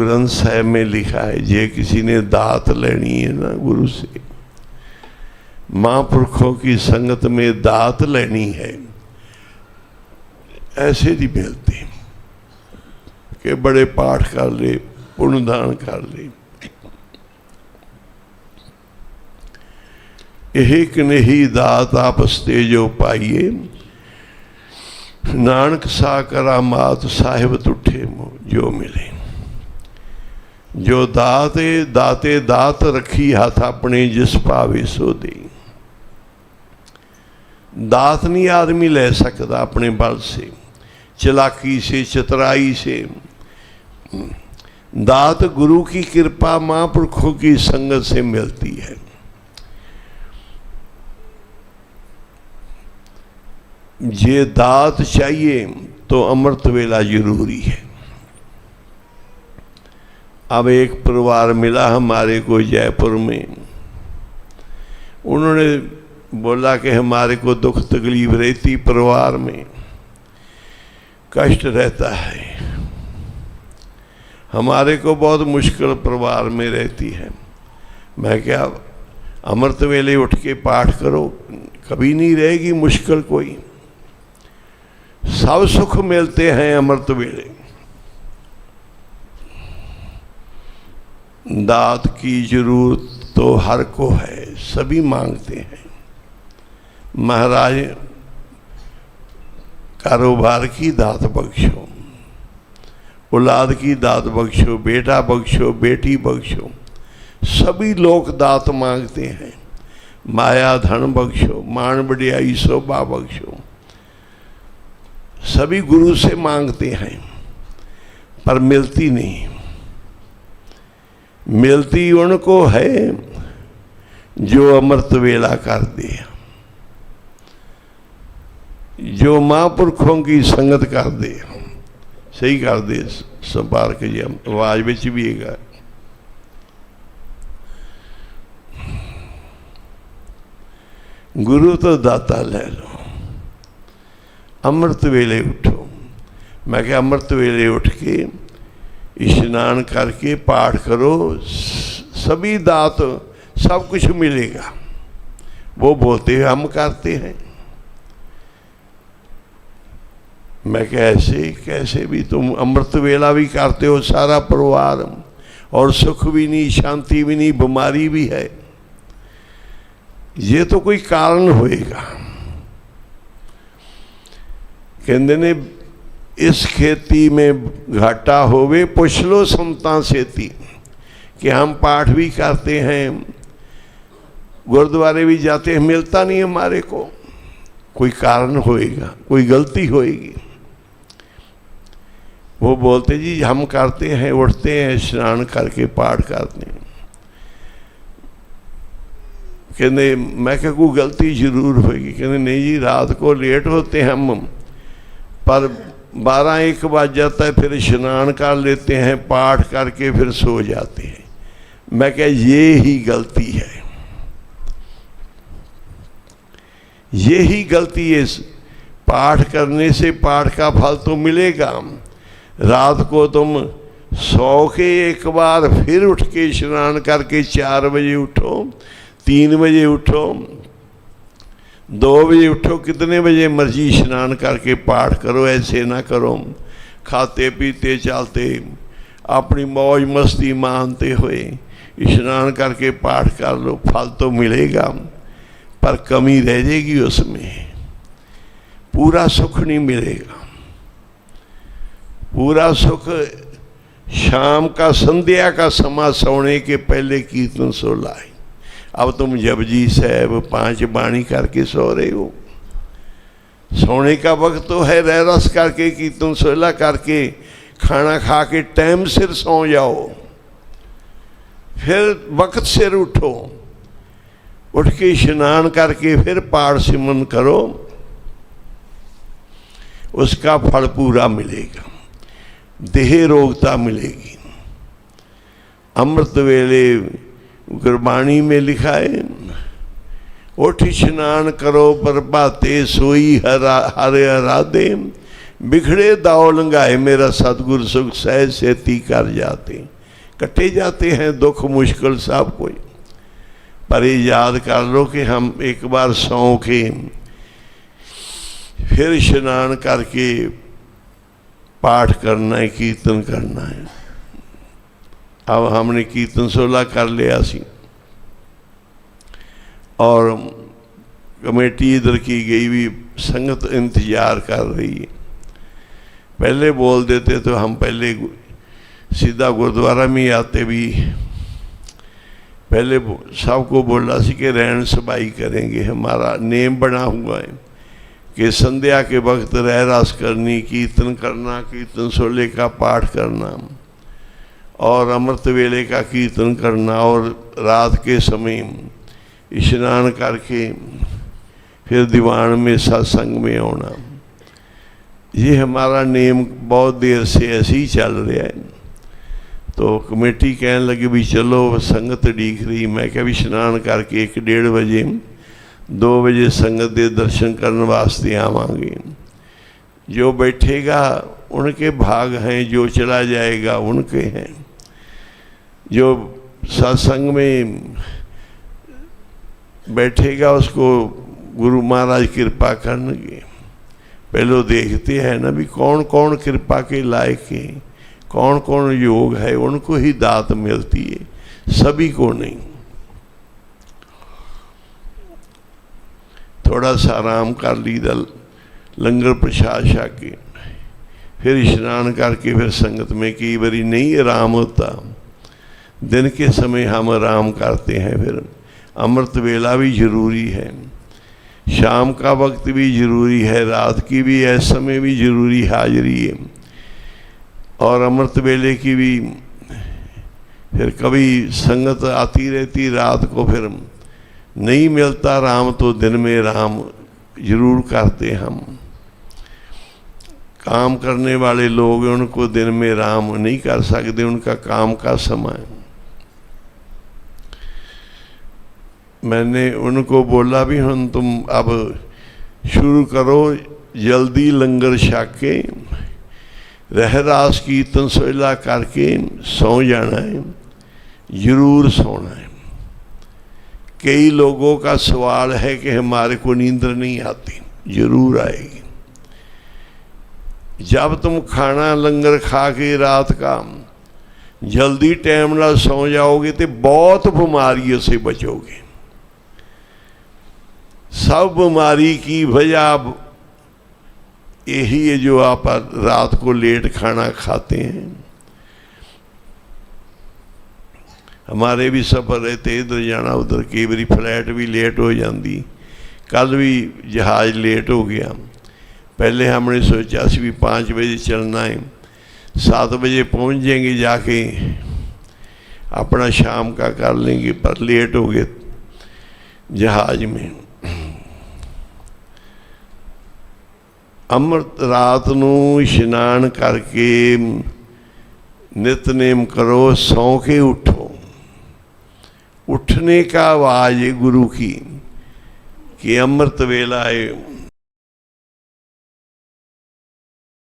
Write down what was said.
ग्रंथ साहब में लिखा है, जे किसी ने दात लेनी है ना गुरु से, महापुरखों की संगत में दात लेनी है, ऐसे नहीं मिलते कि बड़े पाठ कर ले, पुण्य दान कर ले। एक नहीं दात आपस ते जो पाइए, नानक सा करा मात साहिब तुठे मुँह जो मिले। जो दाते दाते दात रखी हाथ अपने, जिस पावे सो दे। दात नहीं आदमी ले सकता अपने बल से, चलाकी से, चतुराई से। दात गुरु की कृपा, महापुरुषों की संगत से मिलती है। ये दात चाहिए तो अमृत वेला जरूरी है। अब एक परिवार मिला हमारे को जयपुर में, उन्होंने बोला कि हमारे को दुख तकलीफ रहती, परिवार में कष्ट रहता है, हमारे को बहुत मुश्किल परिवार में रहती है। मैं क्या, अमृत वेले उठ के पाठ करो, कभी नहीं रहेगी मुश्किल कोई, सब सुख मिलते हैं अमृत वेले। दात की जरूरत तो हर को है, सभी मांगते हैं। महाराज कारोबार की दात बख्शो, औलाद की दात बख्शो, बेटा बख्शो, बेटी बख्शो, सभी लोग दात मांगते हैं। माया धन बख्शो, मान बढ़ियाई शोभा बख्शो, सभी गुरु से मांगते हैं, पर मिलती नहीं। मिलती उनको है जो अमृत वेला कर दे, जो महापुरखों की संगत कर दे, सही कर दे। संपार के जी आवाज बिच भी है। गुरु तो दाता ले लो, अमृत वेले उठो। मैं क्या, अमृत वेले उठ के स्नान करके पाठ करो, सभी दात सब कुछ मिलेगा। वो बोलते हैं हम करते हैं। मैं कैसे कैसे भी तुम अमृत वेला भी करते हो सारा परिवार, और सुख भी नहीं, शांति भी नहीं, बीमारी भी है। ये तो कोई कारण होएगा। कहते ने इस खेती में घाटा होवे, पूछ लो संतां सेती। कि हम पाठ भी करते हैं, गुरुद्वारे भी जाते हैं, मिलता नहीं हमारे को, कोई कारण होएगा, कोई गलती होएगी। वो बोलते जी हम करते हैं, उठते हैं, स्नान करके पाठ करते हैं। कहते मैं क्या, कोई गलती जरूर होगी। कहते नहीं जी, रात को लेट होते हैं हम, पर 12-1 बज जाता है, फिर स्नान कर लेते हैं, पाठ करके फिर सो जाते हैं। मैं क्या, ये ही गलती है, ये ही गलती है। पाठ करने से पाठ का फल तो मिलेगा। रात को तुम सो के एक बार फिर उठ के स्नान करके 4 बजे उठो, 3 बजे उठो, 2 बजे उठो, कितने बजे मर्जी स्नान करके पाठ करो। ऐसे ना करो खाते पीते चलते अपनी मौज मस्ती मानते हुए स्नान करके पाठ कर लो, फल तो मिलेगा पर कमी रह जाएगी उसमें, पूरा सुख नहीं मिलेगा। पूरा सुख शाम का, संध्या का समा सोने के पहले कीर्तन सो लाए। अब तुम जपजी साहब 5 बाणी करके सो रहे हो, सोने का वक्त तो है, रह रस करके कीर्तन सोला करके खाना खा के टाइम सिर सो जाओ, फिर वक्त सिर उठो, उठ के स्नान करके फिर पाठ सिमरन करो, उसका फल पूरा मिलेगा, देह रोगता मिलेगी। अमृत वेले गुरबाणी में लिखा है, उठ स्नान करो प्रभाते सोई हरे आराधे, बिखड़े दाव लंघाए मेरा सतगुर सुख सहज सेती कर जाते। कटे जाते हैं, दुख मुश्किल सब कोई, पर ये याद कर लो कि हम एक बार सौ के फिर स्नान करके पाठ करना है, कीर्तन करना है। अब हमने कीर्तन 16 कर लिया सी और कमेटी इधर की गई भी, संगत इंतजार कर रही है। पहले बोल देते तो हम पहले सीधा गुरुद्वारा में आते भी। पहले सबको बोला सी कि रहन सबाई करेंगे, हमारा नेम बना हुआ है कि संध्या के वक्त रह रास करनी, कीर्तन करना, कीर्तन 16 का पाठ करना और अमृत वेले का कीर्तन करना और रात के समय स्नान करके फिर दीवान में सत्संग में आना। ये हमारा नेम बहुत देर से ऐसे ही चल रहा है। तो कमेटी कहने लगी भी चलो संगत डीक रही। मैं क्या भी स्नान करके 1-1:30 बजे 2 बजे संगत के दर्शन करने वास्ते आवांगे। जो बैठेगा उनके भाग हैं, जो चला जाएगा उनके हैं। जो सत्संग में बैठेगा उसको गुरु महाराज कृपा करनगे। पहले देखते हैं ना भी कौन कौन कृपा के लायक है, कौन कौन योग है, उनको ही दात मिलती है, सभी को नहीं। थोड़ा सा आराम कर लीदा, लंगर प्रसाद छक के फिर स्नान करके फिर संगत में। कई बारी नहीं आराम होता, दिन के समय हम आराम करते हैं। फिर अमृत वेला भी जरूरी है, शाम का वक्त भी जरूरी है, रात की भी इस समय भी जरूरी हाजिरी है और अमृत वेले की भी। फिर कभी संगत आती रहती रात को, फिर नहीं मिलता राम तो दिन में राम जरूर करते हम। काम करने वाले लोग उनको दिन में राम नहीं कर सकते, उनका काम का समय। मैंने उनको बोला भी हम तुम अब शुरू करो, जल्दी लंगर छक के रह रास कीर्तन 16 करके सो जाना है, जरूर सोना है। कई लोगों का सवाल है कि हमारे को नींद नहीं आती, जरूर आएगी। जब तुम खाना लंगर खा के रात का जल्दी टाइम ना सो जाओगे तो बहुत बीमारियों से बचोगे। सब बीमारी की वजह यही है जो आप रात को लेट खाना खाते हैं। हमारे भी सफ़र रहते, इधर जाना उधर, कई बारी फ्लाइट भी लेट हो जाती। कल भी जहाज़ लेट हो गया। पहले हमने सोचा सी भी 5 बजे चलना है, 7 बजे पहुंच जाएंगे, जाके अपना शाम का कर लेंगे, पर लेट हो गए जहाज में। अमृत रात नूं स्नान करके नितनेम करो, सौ के उठो। उठने का आवाज़ है गुरु की कि अमृत वेला है,